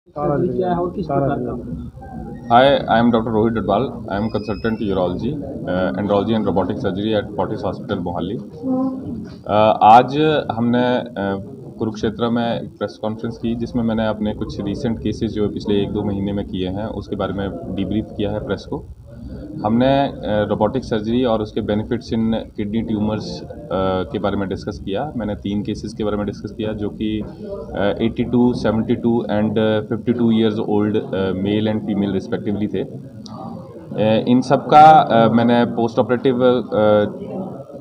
Surgery क्या है और किस प्रकार का? Hi, I am Dr. Rohit Dadwal. I am consultant urology, andrology and robotic surgery at Fortis Hospital, Mohali. आज हमने कुरुक्षेत्र में एक प्रेस कॉन्फ्रेंस की जिसमें मैंने अपने कुछ रीसेंट केसेस जो पिछले 1-2 महीने में किए हैं उसके बारे में डीब्रीफ किया है प्रेस को। हमने रोबोटिक सर्जरी और उसके बेनिफिट्स इन किडनी ट्यूमर्स के बारे में डिस्कस किया। मैंने 3 केसेस के बारे में डिस्कस किया जो कि 82, 72 and 52 years old male and female respectively थे। इन सब का मैंने पोस्ट ऑपरेटिव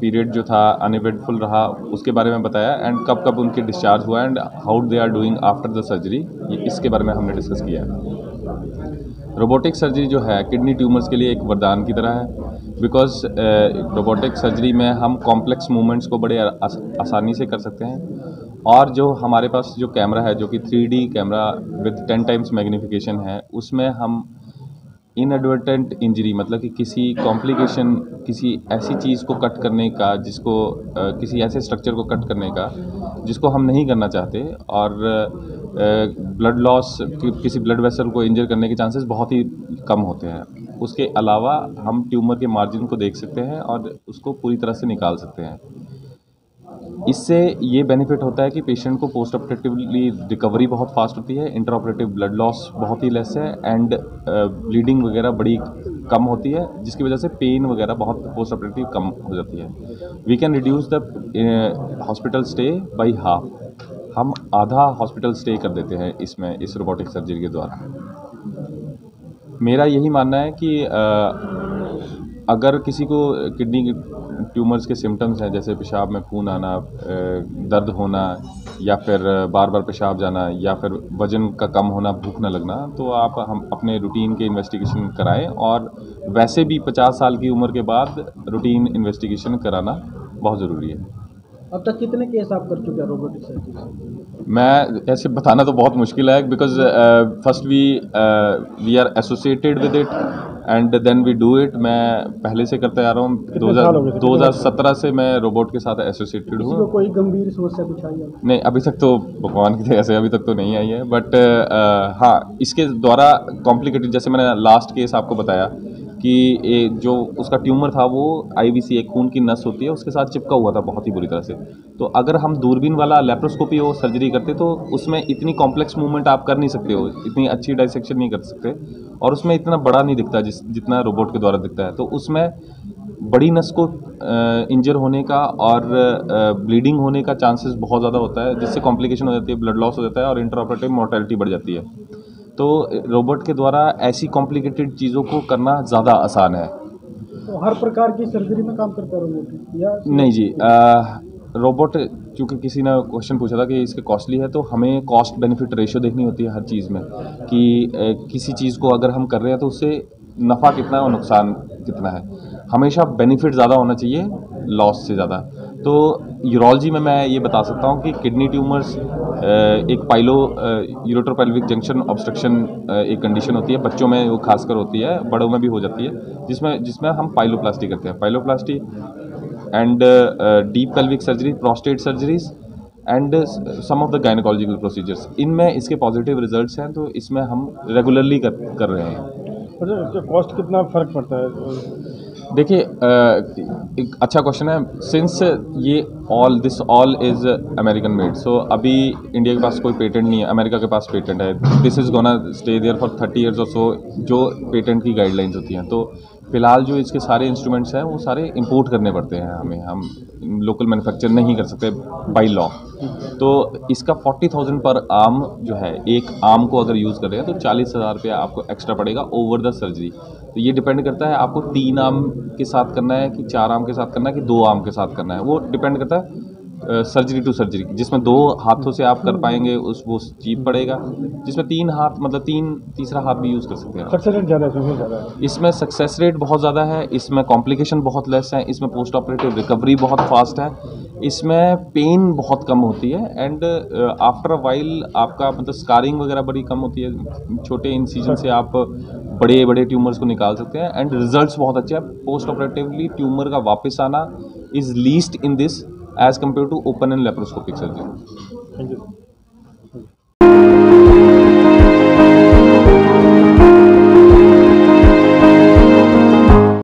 पीरियड जो था अनइवेंटफुल रहा उसके बारे में बताया एंड कब कब उनके डिस्चार्ज हुआ and how they are doing after the surgery, इसके बारे में हमने डिस्कस किया है। रोबोटिक सर्जरी जो है किडनी ट्यूमर्स के लिए एक वरदान की तरह है बिकॉज रोबोटिक सर्जरी में हम कॉम्प्लेक्स मूवमेंट्स को बड़े आसानी से कर सकते हैं और जो हमारे पास जो कैमरा है जो कि 3D camera with 10 times magnification है उसमें हम इनएडवर्टेंट इंजरी मतलब कि किसी कॉम्प्लिकेशन किसी ऐसी चीज़ को कट करने का जिसको किसी ऐसे स्ट्रक्चर को कट करने का जिसको हम नहीं करना चाहते और ब्लड लॉस किसी ब्लड वेसल को इंजर करने के चांसेस बहुत ही कम होते हैं। उसके अलावा हम ट्यूमर के मार्जिन को देख सकते हैं और उसको पूरी तरह से निकाल सकते हैं। इससे ये बेनिफिट होता है कि पेशेंट को पोस्ट ऑपरेटिवली रिकवरी बहुत फास्ट होती है, इंटर ऑपरेटिव ब्लड लॉस बहुत ही लेस है एंड ब्लीडिंग वगैरह बड़ी कम होती है जिसकी वजह से पेन वगैरह बहुत पोस्ट ऑपरेटिव कम हो जाती है। We can reduce the hospital stay by half. हम आधा हॉस्पिटल स्टे कर देते हैं इसमें इस रोबोटिक सर्जरी के द्वारा। मेरा यही मानना है कि अगर किसी को किडनी ट्यूमर्स के सिम्टम्स हैं जैसे पेशाब में खून आना, दर्द होना या फिर बार बार पेशाब जाना या फिर वज़न का कम होना, भूख न लगना, तो आप हम अपने रूटीन के इन्वेस्टिगेशन कराएं और वैसे भी 50 साल की उम्र के बाद रूटीन इन्वेस्टिगेशन कराना बहुत ज़रूरी है। अब तक कितने केस आप कर चुके हैं रोबोटिक सर्जरी? मैं ऐसे बताना तो बहुत मुश्किल है because first we are associated with it and then we do it. मैं पहले से करते आ रहा हूँ 2017 से मैं रोबोट के साथ एसोसिएटेड हूँ। कोई गंभीर समस्या कुछ आई है? नहीं, अभी तक तो भगवान की दया से अभी तक तो नहीं आई है बट हाँ, इसके द्वारा कॉम्प्लिकेटेड जैसे मैंने लास्ट केस आपको बताया कि जो उसका ट्यूमर था वो IVC एक खून की नस होती है उसके साथ चिपका हुआ था बहुत ही बुरी तरह से। तो अगर हम दूरबीन वाला लेप्रोस्कोपी हो सर्जरी करते तो उसमें इतनी कॉम्प्लेक्स मूवमेंट आप कर नहीं सकते हो, इतनी अच्छी डाइसेक्शन नहीं कर सकते और उसमें इतना बड़ा नहीं दिखता जितना रोबोट के द्वारा दिखता है। तो उसमें बड़ी नस को इंजर होने का और ब्लीडिंग होने का चांसेस बहुत ज़्यादा होता है जिससे कॉम्प्लिकेशन हो जाती है, ब्लड लॉस हो जाता है और इंट्राऑपरेटिव मोर्टेलिटी बढ़ जाती है। तो रोबोट के द्वारा ऐसी कॉम्प्लिकेटेड चीज़ों को करना ज़्यादा आसान है। तो हर प्रकार की सर्जरी में काम करता है रोबोट या? नहीं जी, रोबोट चूँकि किसी ने क्वेश्चन पूछा था कि इसके कॉस्टली है तो हमें कॉस्ट बेनिफिट रेशियो देखनी होती है हर चीज़ में कि किसी चीज़ को अगर हम कर रहे हैं तो उससे नफ़ा कितना है और नुकसान कितना है। हमेशा बेनिफिट ज़्यादा होना चाहिए लॉस से ज़्यादा। तो यूरोलॉजी में मैं ये बता सकता हूँ कि किडनी ट्यूमर्स एक पाइलो यूरोट्रोपेल्विक जंक्शन ऑब्स्ट्रक्शन एक कंडीशन होती है, बच्चों में वो खासकर होती है, बड़ों में भी हो जाती है, जिसमें हम पाइलोप्लास्टी करते हैं। Pyeloplasty and deep pelvic surgery, prostate surgeries and some of the gynaecological procedures, इनमें इसके पॉजिटिव रिजल्ट्स हैं तो इसमें हम रेगुलरली कर रहे हैं। तो कॉस्ट कितना फ़र्क पड़ता है? देखिए, एक अच्छा क्वेश्चन है। सिंस ये this all is American made, so अभी इंडिया के पास कोई पेटेंट नहीं है, अमेरिका के पास पेटेंट है। This is gonna stay there for 30 years और सो, जो पेटेंट की गाइडलाइंस होती हैं। तो फिलहाल जो इसके सारे इंस्ट्रूमेंट्स हैं वो सारे इंपोर्ट करने पड़ते हैं हमें, हम लोकल मैन्युफैक्चर नहीं कर सकते बाई लॉ। तो इसका 40,000 पर आर्म जो है, एक आर्म को अगर यूज़ कर रहे हैं तो 40,000 रुपया आपको एक्स्ट्रा पड़ेगा ओवर द सर्जरी। तो ये डिपेंड करता है आपको 3 आर्म के साथ करना है कि 4 आर्म के साथ करना है कि 2 आर्म के साथ करना है, वो डिपेंड करता है सर्जरी टू सर्जरी। जिसमें 2 हाथों से आप कर पाएंगे वो चीप पड़ेगा, जिसमें 3 हाथ मतलब तीसरा हाथ भी यूज़ कर सकते हैं। सक्सेस रेट ज़्यादा है इसमें सक्सेस रेट बहुत ज़्यादा है, इसमें कॉम्प्लिकेशन बहुत लेस है, इसमें पोस्ट ऑपरेटिव रिकवरी बहुत फास्ट है, इसमें पेन बहुत कम होती है एंड आफ्टर अ वाइल आपका मतलब स्कारिंग वगैरह बड़ी कम होती है। छोटे इंसिजन से आप बड़े बड़े ट्यूमर्स को निकाल सकते हैं एंड रिजल्ट्स बहुत अच्छे हैं। पोस्ट ऑपरेटिवली ट्यूमर का वापस आना is least in this age compare to open and laparoscopic surgery. Thank you.